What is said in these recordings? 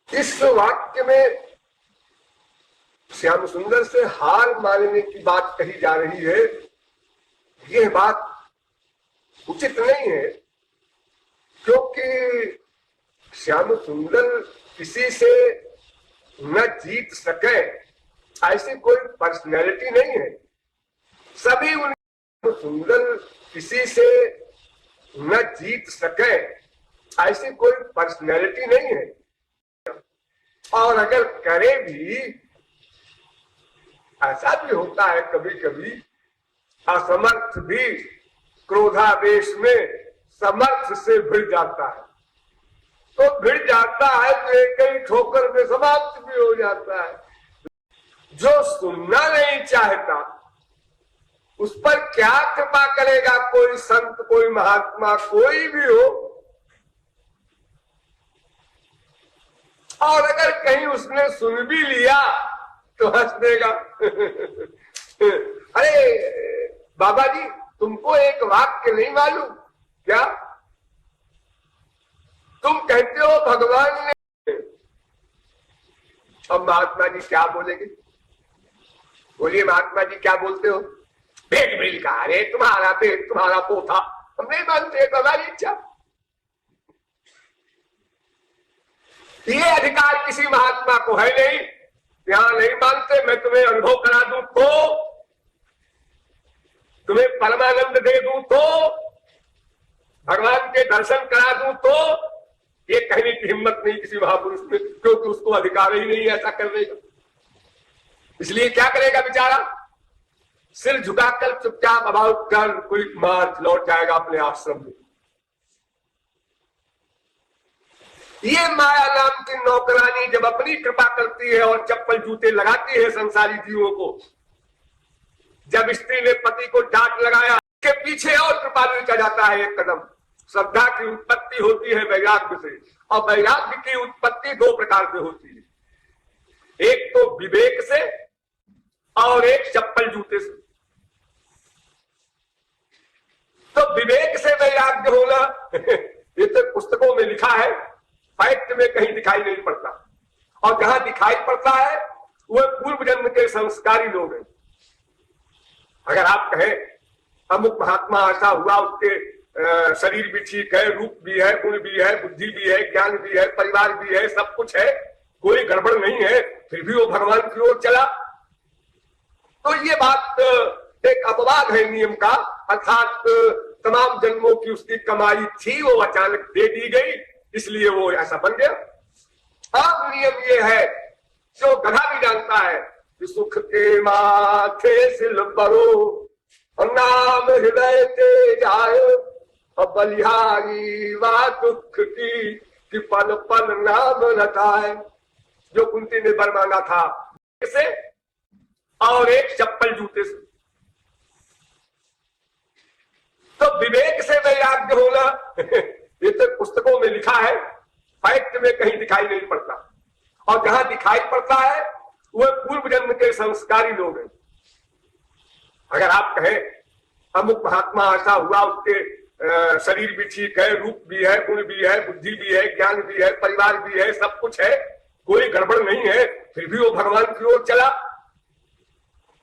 इस वाक्य में श्याम सुंदर से हार मानने की बात कही जा रही है। यह बात उचित नहीं है, क्योंकि श्याम सुंदर किसी से न जीत सके ऐसी कोई पर्सनैलिटी नहीं है। सभी उन सुंदर किसी से न जीत सके ऐसी कोई पर्सनैलिटी नहीं है, और अगर करे भी, ऐसा भी होता है कभी कभी, असमर्थ भी क्रोधावेश में समर्थ से भिड़ जाता है, तो भिड़ जाता है तो एक ही ठोकर में समाप्त भी हो जाता है। जो सुनना नहीं चाहता उस पर क्या कृपा करेगा कोई संत, कोई महात्मा, कोई भी हो। और अगर कहीं उसने सुन भी लिया तो हंस देगा। अरे बाबा जी, तुमको एक वाक्य नहीं मालूम क्या? तुम कहते हो भगवान ने। अब महात्मा जी क्या बोलेंगे? बोलिए महात्मा जी क्या बोलते हो? पेट मिल का, अरे तुम्हारा पेट तुम्हारा पोथा, हम नहीं मानते, हमारी इच्छा। ये अधिकार किसी महात्मा को है नहीं। यहां नहीं मानते, मैं तुम्हें अनुभव करा दूं तो, तुम्हें परमानंद दे दूं तो, भगवान के दर्शन करा दूं तो, ये कहने की हिम्मत नहीं किसी महापुरुष में, क्योंकि उसको अधिकार ही नहीं ऐसा करने का। इसलिए क्या करेगा बेचारा? सिर झुकाकर चुपचाप अबाउट कर कोई मार्च लौट जाएगा अपने आश्रम में। ये माया नाम की नौकरानी जब अपनी कृपा करती है और चप्पल जूते लगाती है संसारी जीवों को, जब स्त्री ने पति को डांट लगाया, के पीछे और कृपालु चला जाता है एक कदम। श्रद्धा की उत्पत्ति होती है वैराग्य से, और वैराग्य की उत्पत्ति दो प्रकार से होती है, एक तो विवेक से और एक चप्पल जूते से। तो विवेक से वैराग्य होना ये तो पुस्तकों में लिखा है, फैक्ट में कहीं दिखाई नहीं पड़ता। और जहां दिखाई पड़ता है वह पूर्व जन्म के संस्कारी लोग हैं। अगर आप कहें अमुक महात्मा ऐसा हुआ, उसके शरीर भी ठीक है, रूप भी है, गुण भी है, बुद्धि भी है, ज्ञान भी है, परिवार भी है, सब कुछ है, कोई गड़बड़ नहीं है, फिर भी वो भगवान की ओर चला, तो ये बात एक अपवाद है नियम का। अर्थात तमाम जन्मों की उसकी कमाई थी, वो अचानक दे दी गई, इसलिए वो ऐसा बन गया। अब नियम ये है, जो गधा भी जानता है कि सुख के माथे सिल परो और नाम हृदय ते जाए, और बलिहारी वा दुख की कि पल पल नाम रटाए। जो कुंती ने वर मांगा था से और एक चप्पल जूते से। तो विवेक से वैराग्य होना ये तो पुस्तकों में लिखा है, फैक्ट में कहीं दिखाई नहीं पड़ता। और जहां दिखाई पड़ता है वह पूर्व जन्म के संस्कारी लोग हैं। अगर आप कहें अमुक महात्मा ऐसा हुआ, उसके शरीर भी ठीक है, रूप भी है, गुण भी है, बुद्धि भी है, ज्ञान भी है, परिवार भी है, सब कुछ है, कोई गड़बड़ नहीं है, फिर भी वो भगवान की ओर चला,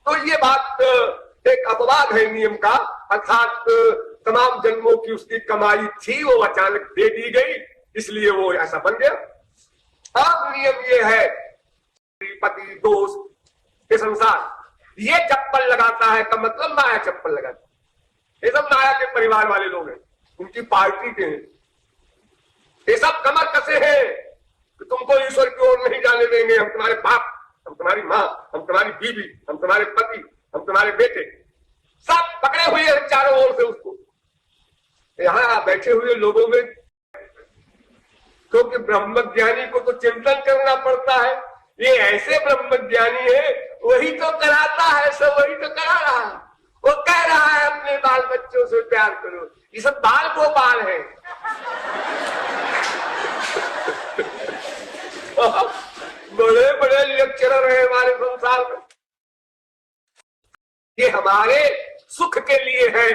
तो ये बात एक अपवाद है नियम का। अर्थात तमाम जन्मों की उसकी कमाई थी, वो अचानक दे दी गई, इसलिए वो ऐसा बन गया। अब नियम ये है, पति दोष के संसार ये चप्पल लगाता है का मतलब माया चप्पल लगाता है। ये सब माया के परिवार वाले लोग हैं, उनकी पार्टी के हैं। ये सब कमर कसे हैं कि तुमको ईश्वर की ओर नहीं जाने देंगे, हम तुम्हारे बाप, हम तुम्हारी माँ, हम तुम्हारी बीवी, हम तुम्हारे पति, हम तुम्हारे बेटे, सब पकड़े हुए हैं चारों ओर से उसको। यहाँ बैठे हुए लोगों में, क्योंकि ब्रह्मज्ञानी को तो चिंतन करना पड़ता है, ये ऐसे ब्रह्मज्ञानी है, वही तो कराता है, सब वही तो करा रहा है। वो कह रहा है अपने बाल बच्चों से प्यार करो, ये सब बाल गोपाल है। बड़े बड़े लेक्चरर है हमारे संसार में। ये हमारे सुख के लिए है,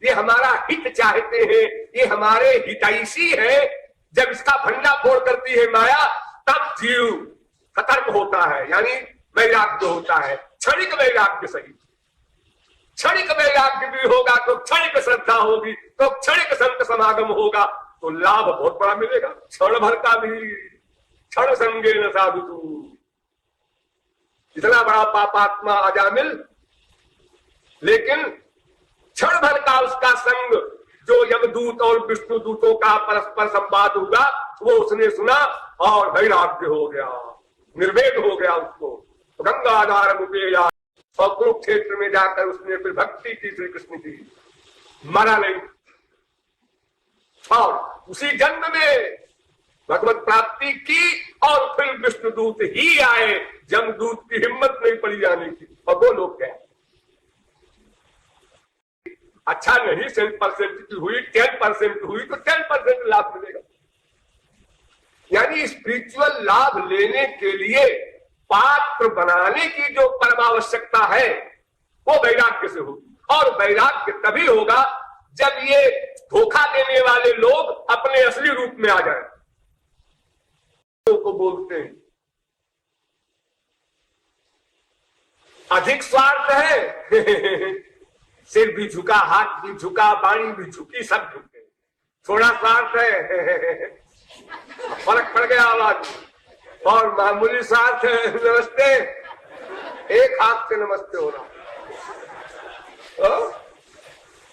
ये हमारा हित चाहते हैं, ये हमारे हितैषी है। जब इसका भंडा फोड़ करती है माया, तब जीव सतर्क होता है, यानी वैराग्य होता है। क्षणिक वैराग्य सही, क्षणिक वैराग्य भी होगा तो क्षणिक श्रद्धा होगी, तो क्षणिक संत समागम होगा, तो लाभ बहुत बड़ा मिलेगा। क्षण भर का भी, क्षण संगे न साधु तू, इतना बड़ा पापात्मा अजामिल, लेकिन क्षण भर का उसका संग, जो यमदूत और विष्णु दूतों का परस्पर संवाद हुआ वो उसने सुना और वैराग्य हो गया, निर्वेद हो गया उसको। गंगाधार मुपेया, और कुरुक्षेत्र में जाकर उसने फिर भक्ति की श्री कृष्ण की, मरा नहीं, और उसी जन्म में भगवत प्राप्ति की। और फिर विष्णुदूत ही आए, जमदूत की हिम्मत नहीं पड़ी जाने की, और वो लोग गए। अच्छा नहीं 10% की हुई, 10% हुई तो 10% लाभ मिलेगा। यानी स्पिरिचुअल लाभ लेने के लिए पात्र बनाने की जो परम आवश्यकता है वो वैराग्य से होगी, और वैराग्य तभी होगा जब ये धोखा देने वाले लोग अपने असली रूप में आ जाए। को बोलते हैं अधिक स्वार्थ है सिर भी झुका, हाथ भी झुका, वाणी भी झुकी, सब झुके, थोड़ा स्वार्थ है फर्क पड़ गया आवाज, और मामूली स्वार्थ है नमस्ते, एक हाथ से नमस्ते हो रहा।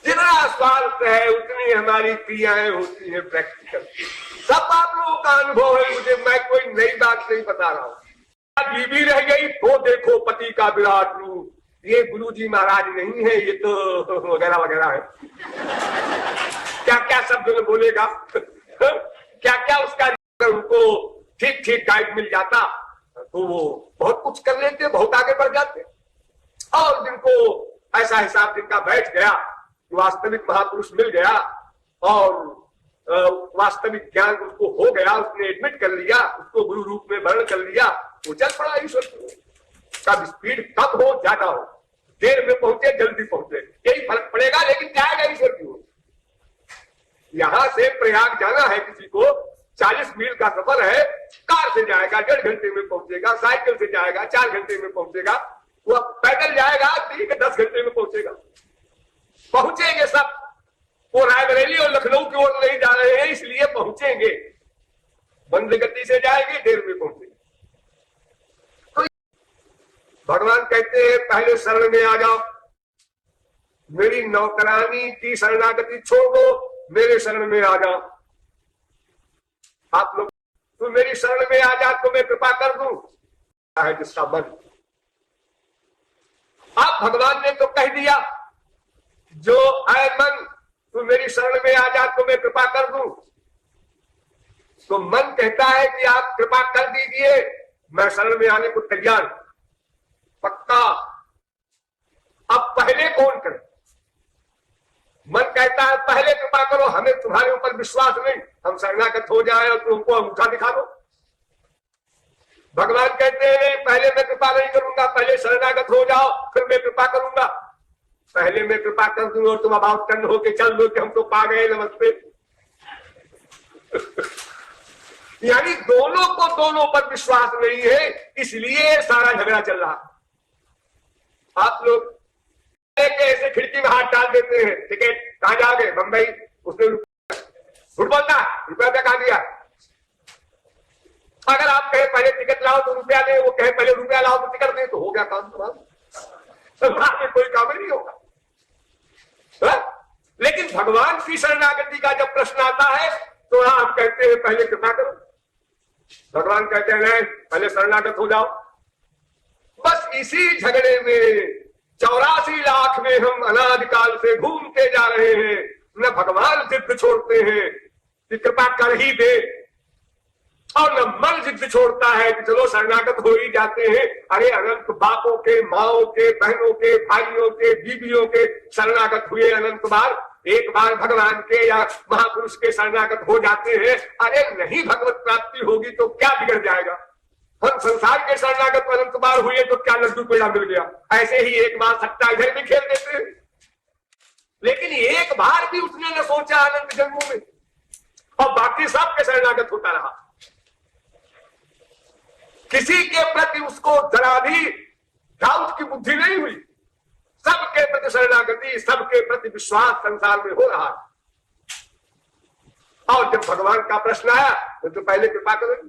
जितना स्वार्थ है उतनी हमारी क्रियाएं होती हैं प्रैक्टिकल। सब आप लोगों का अनुभव है, मुझे मैं कोई नई बात नहीं बता रहा हूं। बीबी रह गई तो देखो पति का विराट रूप, ये गुरुजी महाराज नहीं है, ये तो वगैरह वगैरह है। क्या क्या शब्द में बोलेगा क्या क्या उसका, उनको ठीक ठीक गाइड मिल जाता तो वो बहुत कुछ कर लेते, बहुत आगे बढ़ जाते। और जिनको ऐसा हिसाब जिनका बैठ गया, वास्तविक महापुरुष मिल गया और वास्तविक ज्ञान उसको हो गया, उसने एडमिट कर लिया, उसको गुरु रूप में वर्ण कर लिया, वो चल पड़ा ईश्वर की। कब स्पीड कम हो ज्यादा हो, देर में पहुंचे जल्दी पहुंचे, यही फर्क पड़ेगा, लेकिन जाएगा ईश्वर की ओर। यहां से प्रयाग जाना है किसी को, 40 मील का सफर है, कार से जाएगा 1.5 घंटे में पहुंचेगा, साइकिल से जाएगा 4 घंटे में पहुंचेगा, वो पैदल जाएगा 10 घंटे में पहुंचेगा। पहुंचेंगे सब, वो रायबरेली और लखनऊ की ओर नहीं जा रहे हैं इसलिए पहुंचेंगे, मंद गति से जाएंगे, देर में पहुंचेंगे। तो भगवान कहते हैं पहले शरण में आ जाओ, मेरी नौकरानी की शरणागति छोड़ दो, मेरे शरण में आ जाओ। आप लोग तू मेरी शरण में आ जा तो मैं कृपा कर दूं, है जिसका मन। आप भगवान ने तो कह दिया जो आए मन तू मेरी शरण में आ जा तो मैं कृपा कर दूं, तो मन कहता है कि आप कृपा कर दीजिए, मैं शरण में आने को तैयार, पक्का। अब पहले कौन करे? मन कहता है पहले कृपा करो, हमें तुम्हारे ऊपर विश्वास नहीं, हम शरणागत हो जाए और तुमको अंगूठा दिखा दो। भगवान कहते हैं पहले मैं कृपा नहीं करूंगा, पहले शरणागत हो जाओ फिर मैं कृपा करूंगा। पहले मैं कृपा कर दूंगा और तुम अभाव टन होके चल दो कि हम तो पा गए, नमस्ते। यानी दोनों को दोनों पर विश्वास नहीं है, इसलिए सारा झगड़ा चल रहा। आप लोग ऐसे खिड़की में हाथ डाल देते हैं, टिकट कहां जाओगे? बंबई। उसने झूठ बोलता, रुपया कहा दिया। अगर आप कहे पहले टिकट लाओ तो रुपया दे, वो कहे पहले रुपया लाओ तो टिकट दे, तो हो गया काम तुम्हारा, में कोई काम नहीं होगा। लेकिन भगवान की शरणागति का जब प्रश्न आता है तो हम कहते हैं पहले कृपा करो, भगवान कहते हैं नहीं पहले शरणागत हो जाओ। बस इसी झगड़े में 84 लाख में हम अनादिकाल से घूमते जा रहे हैं। न भगवान जिद छोड़ते हैं कि कृपा कर ही दे, और न मन जिद छोड़ता है कि चलो शरणागत हो ही जाते हैं। अरे अनंत बापों के, माओं के, बहनों के, भाइयों के, बीबियों के शरणागत हुए अनंत बार, एक बार भगवान के या महापुरुष के शरणागत हो जाते हैं। अरे नहीं भगवत प्राप्ति होगी तो क्या बिगड़ जाएगा? हम संसार के शरणागत अनंत बार हुए तो क्या लड्डू पेड़ा मिल गया? ऐसे ही एक बार सट्टा इधर भी खेल देते हैं। लेकिन एक बार भी उसने न सोचा अनंत जन्मों में, और बाकी सब के शरणागत होता रहा। किसी के प्रति उसको जरा भी डाउट की बुद्धि नहीं हुई, सबके प्रति शरणागति, सबके प्रति विश्वास संसार में हो रहा है। और जब भगवान का प्रश्न आया तो पहले कृपा करेंगे,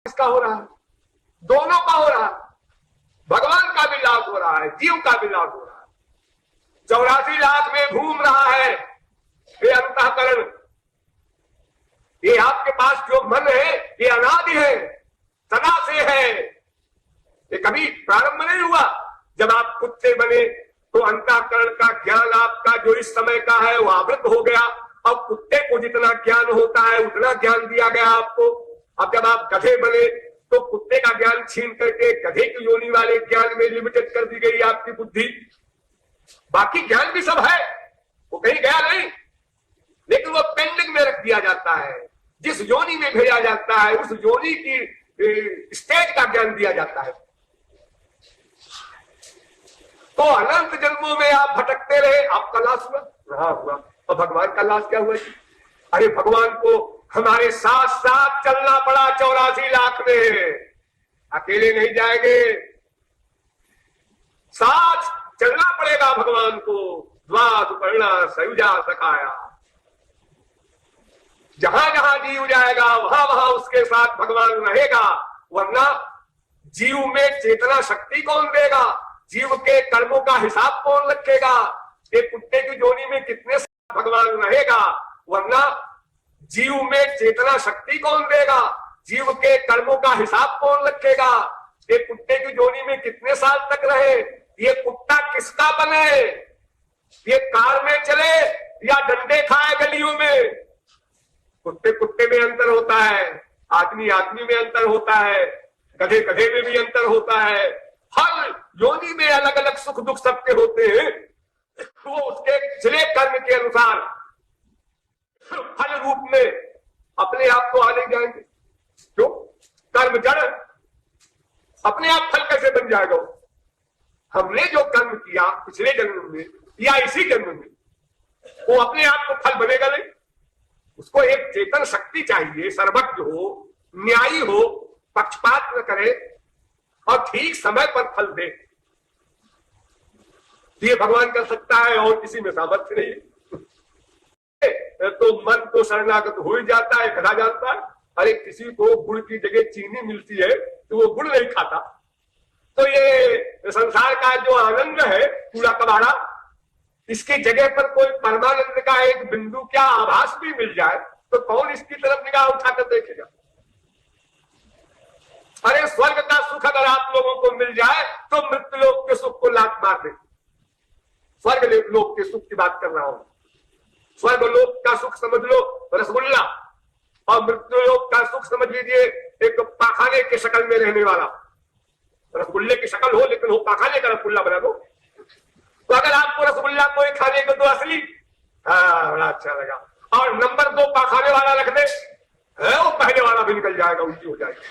किसका हो रहा है? दोनों का हो रहा है, भगवान का भी लाभ हो रहा है, जीव का भी लाभ हो रहा है। 84 लाख में घूम रहा है ये अंतःकरण, ये आपके पास जो मन है ये अनादि है, सदा से है, ये कभी प्रारंभ नहीं हुआ। जब आप कुत्ते बने तो अंतःकरण का ज्ञान आपका जो इस समय का है वो आवृत हो गया। अब कुत्ते को जितना ज्ञान होता है उतना ज्ञान दिया गया आपको। अब जब आप गधे बने तो कुत्ते का ज्ञान छीन करके गधे की योनि वाले ज्ञान में लिमिटेड कर दी गई आपकी बुद्धि। बाकी ज्ञान भी सब है, वो कहीं गया नहीं, लेकिन वो पेंडिंग में रख दिया जाता है। जिस योनि में भेजा जाता है उस योनि की स्टेज का ज्ञान दिया जाता है। तो अनंत जन्मों में आप भटकते रहे, आपका लाश हुआ, रहा हुआ। और भगवान का लाश क्या हुआ? अरे भगवान को हमारे साथ साथ चलना पड़ा 84 लाख में, अकेले नहीं जाएंगे, साथ चलना पड़ेगा भगवान को। द्वादुपर्णा सयुजा सखाया, जहां जहां जीव जाएगा वहां वहां उसके साथ भगवान रहेगा, वरना जीव में चेतना शक्ति कौन देगा? जीव के कर्मों का हिसाब कौन रखेगा? एक कुत्ते की जोनी में कितने भगवान रहेगा, वरना जीव में चेतना शक्ति कौन देगा? जीव के कर्मों का हिसाब कौन रखेगा? एक कुत्ते की जोनी में कितने साल तक रहे? ये कुत्ता किसका बने? ये कार में चले या डंडे खाए गलियों में? कुत्ते कुत्ते में अंतर होता है, आदमी आदमी में अंतर होता है, गधे गधे में भी अंतर होता है। हर योनि में अलग अलग सुख दुख सबके होते हैं। वो उसके पिछले कर्म के अनुसार फल रूप में अपने आप को आने जाएंगे। क्यों? कर्म जड़, अपने आप फल कैसे बन जाएगा? हमने जो कर्म किया पिछले जन्म में या इसी जन्म में, वो अपने आप को फल बनेगा नहीं। उसको एक चेतन शक्ति चाहिए, सर्वज्ञ हो, न्यायी हो, पक्षपात न करे और ठीक समय पर फल दे। ये भगवान कर सकता है और किसी में सामर्थ्य नहीं है। तो मन तो शरणागत हो ही जाता है, कहा जाता है। अरे किसी को गुड़ की जगह चीनी मिलती है तो वो गुड़ नहीं खाता। तो ये संसार का जो आनंद है पूरा कबाड़ा, इसकी जगह पर कोई परमानंद का एक बिंदु क्या आभास भी मिल जाए तो कौन इसकी तरफ निगाह उठाकर देखेगा? अरे स्वर्ग का सुख अगर आप लोगों को मिल जाए तो मृत्यु लोक के सुख को लात मार दे। स्वर्ग लोक के सुख की बात कर रहा हूं। स्वर्ग लोक का सुख समझ लो रसगुल्ला, और मृत्यु लोक का सुख समझ लीजिए एक पाखाने के शक्ल में रहने वाला। रसगुल्ले की शक्ल हो लेकिन वो पाखाने का रसगुल्ला बना दो। तो अगर आपको रसगुल्ला कोई खाने को तो असली बड़ा अच्छा लगा, और नंबर 2 पाखाने वाला रख दे, वो पहले वाला भी निकल जाएगा, उल्टी हो जाएगी।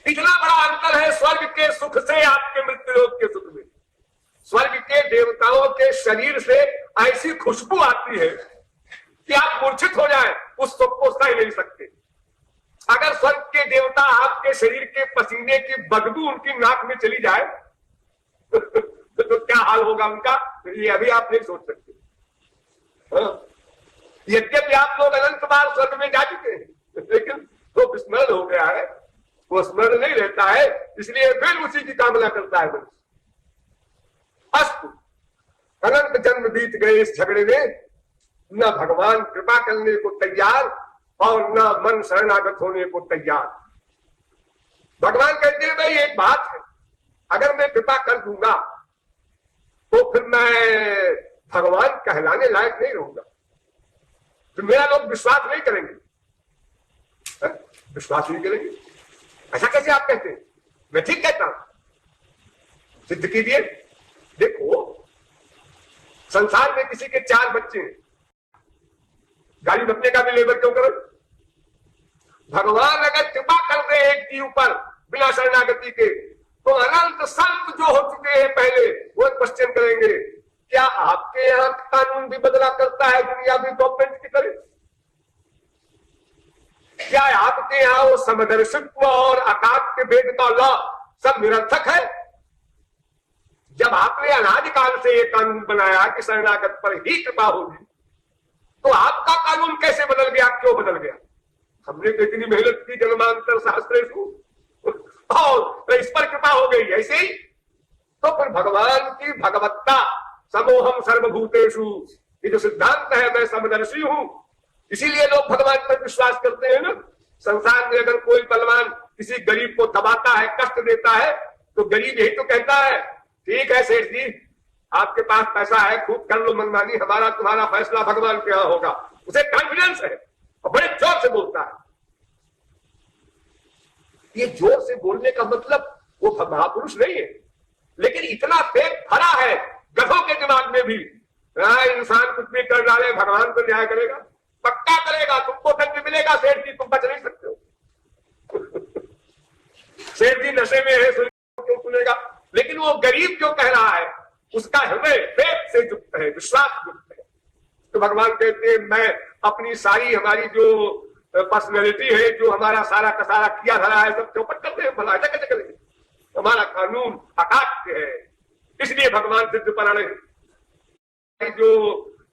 इतना बड़ा अंतर है स्वर्ग के सुख से आपके मृत्यु लोक के सुख में। स्वर्ग के देवताओं के शरीर से ऐसी खुशबू आती है कि आप मूर्छित हो जाए, उस सुख को सह नहीं सकते। अगर स्वर्ग के देवता आपके शरीर के पसीने की बदबू उनकी नाक में चली जाए तो क्या हाल होगा उनका, ये अभी आप नहीं सोच सकते। यद्यपि आप लोग अनंत बार स्वर्ग में जा चुके हैं, लेकिन वो विस्मरण हो गया है, वो स्मरण नहीं रहता है, इसलिए फिर उसी की कामना करता है मनुष्य। अस्तु, अनंत जन्म बीत गए इस झगड़े में, न भगवान कृपा करने को तैयार और न मन शरणागत होने को तैयार। भगवान कहते हैं भाई एक बात है, अगर मैं कृपा कर दूंगा तो फिर मैं भगवान कहलाने लायक नहीं रहूंगा, तो मेरा लोग विश्वास नहीं करेंगे। विश्वास नहीं करेंगे? ऐसा कैसे आप कहते हैं? मैं ठीक कहता हूं, सिद्ध कीजिए। देखो, संसार में किसी के 4 बच्चे हैं, गाड़ी बचने का भी लेबर क्यों करो? भगवान अगर कृपा कर दे एक जीव पर बिना शरणागति के, तो अनंत संत जो हो चुके हैं पहले वो क्वेश्चन करेंगे, क्या आपके यहां कानून भी बदला करता है दुनिया भी गवर्नमेंट की तरह? क्या आपके यहाँ वो समदर्शित्व और अकाट्य वेद का लॉ सब निरर्थक है? जब आपने अनादिकाल से ये कानून बनाया कि शरणागत पर ही कृपा होगी, तो आपका कानून कैसे बदल गया, क्यों बदल गया? हमने तो इतनी मेहनत की, जन्मांतर सहस्रेषु, और इस पर कृपा हो गई ऐसे ही। तो फिर भगवान की भगवत्ता, समोहम सर्वभूतेषु, ये जो सिद्धांत है, मैं समदर्शी हूं, इसीलिए लोग भगवान पर विश्वास करते हैं ना। संसार में अगर कोई बलवान किसी गरीब को दबाता है, कष्ट देता है, तो गरीब यही तो कहता है, ठीक है सेठ जी, आपके पास पैसा है, खूब कर लो मनमानी, हमारा तुम्हारा फैसला भगवान के यहां होगा। उसे कॉन्फिडेंस है और बड़े जोर से बोलता है। ये जोर से बोलने का मतलब वो महापुरुष नहीं है, लेकिन इतना पेट भरा है गधों के दिमाग में भी, इंसान कुछ भी कर डाले भगवान को न्याय करेगा, पक्का करेगा, तुमको दंड मिलेगा सेठ जी, तुम बच नहीं सकते हो। सेठ जी नशे में है, क्यों सुनेगा? लेकिन वो गरीब जो कह रहा है, उसका हृदय वेद से युक्त है, विश्वास युक्त है। तो भगवान कहते हैं, मैं अपनी सारी हमारी जो पर्सनैलिटी है, जो हमारा सारा का सारा किया धरा है, सब चौपट करते हैं, भला कैसे करेंगे? हमारा कानून अकाट्य है, इसलिए भगवान सिद्ध परायण है। जो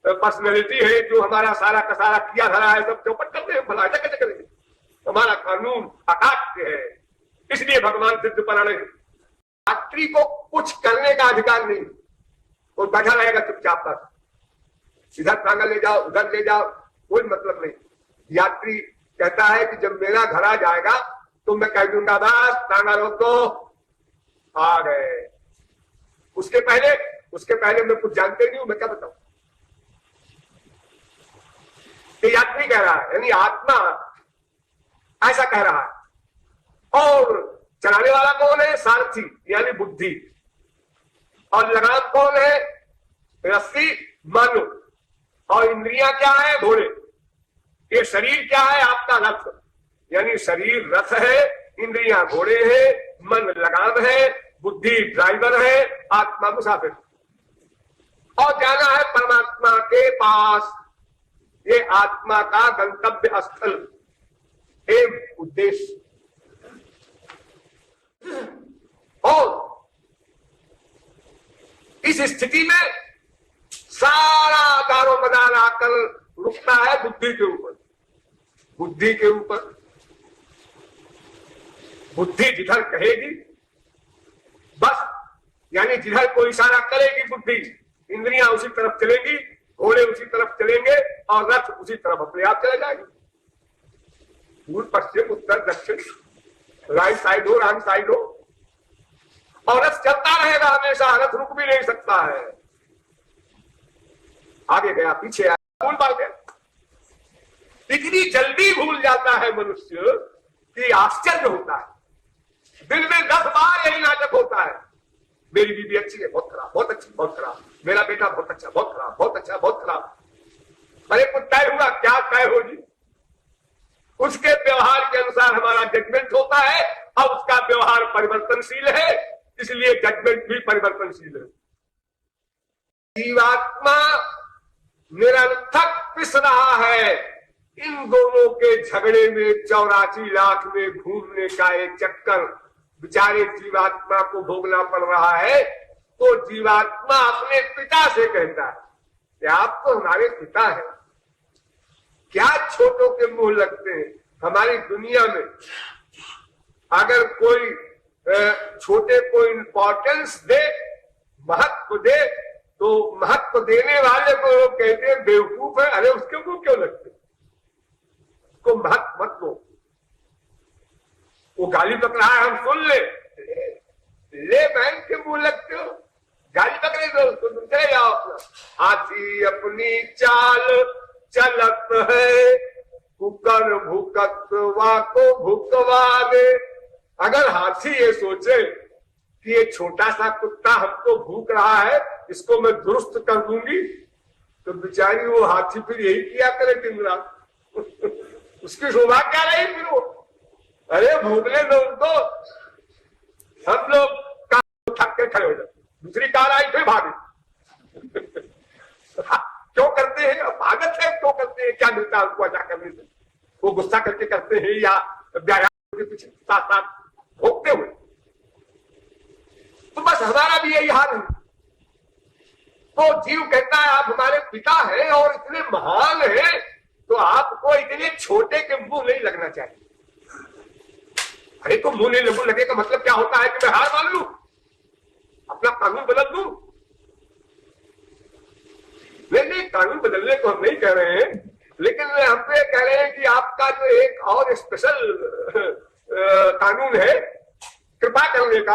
पर्सनैलिटी है, जो हमारा सारा का सारा किया धरा है, सब चौपट करते हैं, भला कैसे करेंगे? हमारा कानून अकाट्य है, इसलिए भगवान सिद्ध परायण है। यात्री को कुछ करने का अधिकार नहीं, वो बैठा रहेगा चुपचाप पर, इधर टांगा ले जाओ, उधर ले जाओ, कोई मतलब नहीं। यात्री कहता है कि जब मेरा घर आ जाएगा तो मैं कह दूंगा बस टांगा रोक दो, आ गए। उसके पहले मैं कुछ जानते नहीं हूं, मैं क्या बताऊं? ये यात्री कह रहा है, यानी आत्मा ऐसा कह रहा है। और चलाने वाला कौन है? सारथी यानी बुद्धि। और लगाम कौन है? रस्सी, मन। और इंद्रियां क्या है? घोड़े। ये शरीर क्या है? आपका रथ, यानी शरीर रथ है, इंद्रियां घोड़े है, मन लगाम है, बुद्धि ड्राइवर है, आत्मा मुसाफिर। और जाना है परमात्मा के पास। ये आत्मा का गंतव्य स्थल, एम, उद्देश्य। और इस स्थिति में सारा दारो मदार आकर रुकता है बुद्धि के ऊपर। बुद्धि के ऊपर, बुद्धि जिधर कहेगी बस, यानी जिधर कोई इशारा करेगी बुद्धि, इंद्रियां उसी तरफ चलेंगी, घोड़े उसी तरफ चलेंगे और रथ उसी तरफ अपने आप चले जाएंगे। पूर्व पश्चिम उत्तर दक्षिण, राइट साइड हो रॉन्ग साइड हो, और रथ चलता रहेगा हमेशा, रथ रुक भी नहीं सकता है। आगे गया, पीछे आया, भूल भाल गया। इतनी जल्दी भूल जाता है मनुष्य कि आश्चर्य होता है। दिन में 10 बार यही नाटक होता है, मेरी बीवी अच्छी है, बहुत खराब, बहुत अच्छी, बहुत खराब, मेरा बेटा बहुत अच्छा, बहुत खराब, बहुत अच्छा, बहुत खराब। अरे कुछ तय हुआ? क्या तय होगी? उसके व्यवहार के अनुसार हमारा जजमेंट होता है, और उसका व्यवहार परिवर्तनशील है, इसलिए जजमेंट भी परिवर्तनशील है। जीवात्मा निरर्थक पिस रहा है इन दोनों के झगड़े में, 84 लाख में घूमने का एक चक्कर बेचारे जीवात्मा को भोगना पड़ रहा है। तो जीवात्मा अपने पिता से कहता है कि आप तो हमारे पिता हैं, क्या छोटों के मुंह लगते हैं। हमारी दुनिया में अगर कोई छोटे को इंपॉर्टेंस दे, महत्व दे, तो महत्व देने वाले को लोग कहते हैं बेवकूफ है। अरे उसके मुंह क्यों लगते? को महत्व मत दो। वो गाली बक रहा है, हम सुन ले बहन के मुंह लगते हो, गाली पकड़े दो, तुम चले जाओ अपना। हाथी अपनी चाल चलत है, कुकर भूकतवा को भुकवा दे। अगर हाथी ये सोचे कि ये छोटा सा कुत्ता हमको भूख रहा है, इसको मैं दुरुस्त कर दूंगी, तो बेचारी वो हाथी फिर यही किया करे दिन रात। उसकी शोभा क्या रही फिर वो? अरे भूखने दो उनको। हम लोग थक के खड़े हो जाते, दूसरी कार आई फिर भागे। क्यों करते हैं? भागत है क्यों करते हैं? क्या मिलता है उनको ऐसा करने से? वो गुस्सा करके करते हैं या व्यायाम के पीछे साथ साथ भोगते हुए। तो बस हमारा भी यही हाल है। तो जीव कहता है आप हमारे पिता हैं और इतने महान हैं, तो आपको इतने छोटे के मुंह नहीं लगना चाहिए। अरे तो मुंह नहीं लगे का मतलब क्या होता है कि मैं हार मान लूं, अपना कानून बदल दूं? नहीं, कानून बदलने को हम नहीं कह रहे हैं, लेकिन हम तो कह रहे हैं कि आपका जो एक और स्पेशल कानून है कृपा करने का।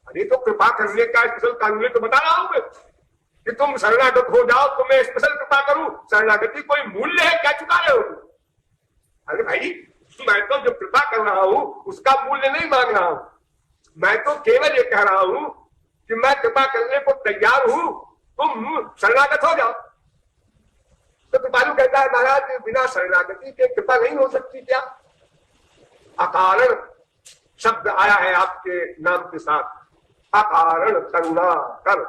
अरे तो कृपा करने का स्पेशल कानून तो बता रहा हूं मैं कि तुम शरणागत हो जाओ तो मैं स्पेशल कृपा करूं। शरणागति कोई मूल्य है क्या चुका रहे हो? अरे भाई मैं तो जो कृपा कर रहा हूं उसका मूल्य नहीं मांग रहा हूं, मैं तो केवल ये कह रहा हूं कि मैं कृपा करने को तैयार हूं, तुम शरणागत हो जाओ। तो कृपालु कहता है महाराज बिना शरणागति के कृपा नहीं हो सकती क्या? अकारण शब्द आया है आपके नाम के साथ, अकारण करुणा कर,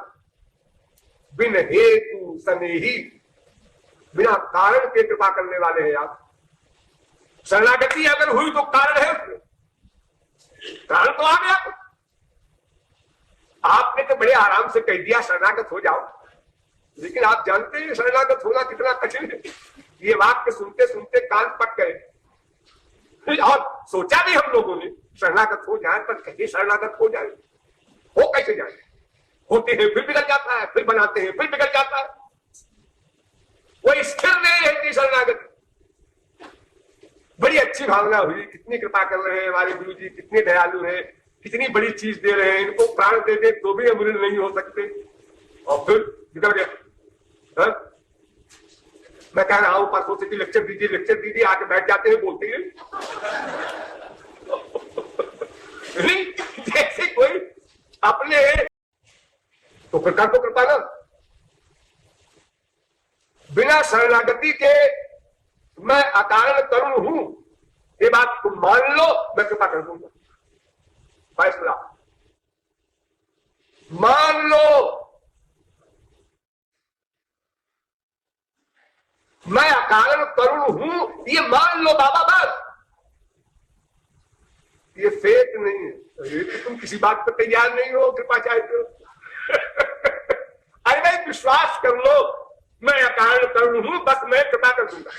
बिन हेतु सनेही, बिना कारण के कृपा करने वाले हैं आप। शरणागति अगर हुई तो कारण है उसमें, कारण तो आ गया। आपने तो बड़े आराम से कह दिया शरणागत हो जाओ, लेकिन आप जानते हैं शरणागत होना कितना कठिन है। ये वाक्य सुनते सुनते कान पक गए और सोचा भी हम लोगों ने शरणागत हो जाए, पर कहीं शरणागत हो जाए, हो कैसे जाए? होते हैं फिर बिगड़ जाता है, फिर बनाते हैं फिर बिगड़ जाता है। वो स्थिर नहीं रहती शरणागति। बड़ी अच्छी भावना हुई, कितनी कृपा कर रहे हैं हमारे गुरु जी, कितने दयालु हैं, कितनी बड़ी चीज दे रहे हैं, इनको प्राण दे दे तो भी अमृत नहीं हो सकते, और फिर बिगड़ गया। मैं कह रहा हूं परसों से कि लेक्चर दीजिए, आके बैठ जाते हैं, बोलते हैं नहीं जैसे कोई अपने, तो फिर कर तो कृपा ना। बिना शरणागति के मैं अकारण तरुण हूं, ये बात तुम मान लो, मैं कृपा कर दूंगा। फैसला मान लो, मैं अकारण तरुण हूं, ये मान लो बाबा बस। ये फेक नहीं है, ये तो तुम किसी बात पर तैयार नहीं हो, कृपा चाहते हो। अरे भाई विश्वास कर लो, मैं अकारण तरुण हूं, बस मैं कृपा कर दूंगा।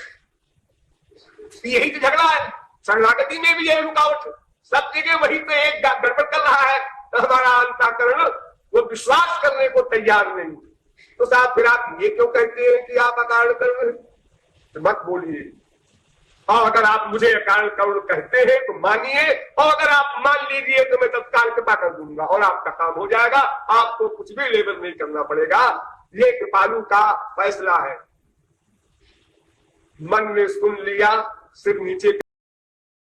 यही तो झगड़ा है, शरणागति में भी यही रुकावट है, सब जगह वही तो एक गड़बड़ कर रहा है। तो हमारा अंतःकरण वो विश्वास करने को तैयार नहीं। तो साहब फिर आप ये क्यों कहते हैं कि आप अकारण तरुण? तो मत बोलिए, और अगर आप मुझे अकारण तरुण कहते हैं तो मानिए, और अगर आप मान लीजिए तो मैं तत्काल कृपा कर दूंगा और आपका काम हो जाएगा, आपको कुछ भी लेबर नहीं करना पड़ेगा। ये कृपालु का फैसला है। मन ने सुन लिया, सिर नीचे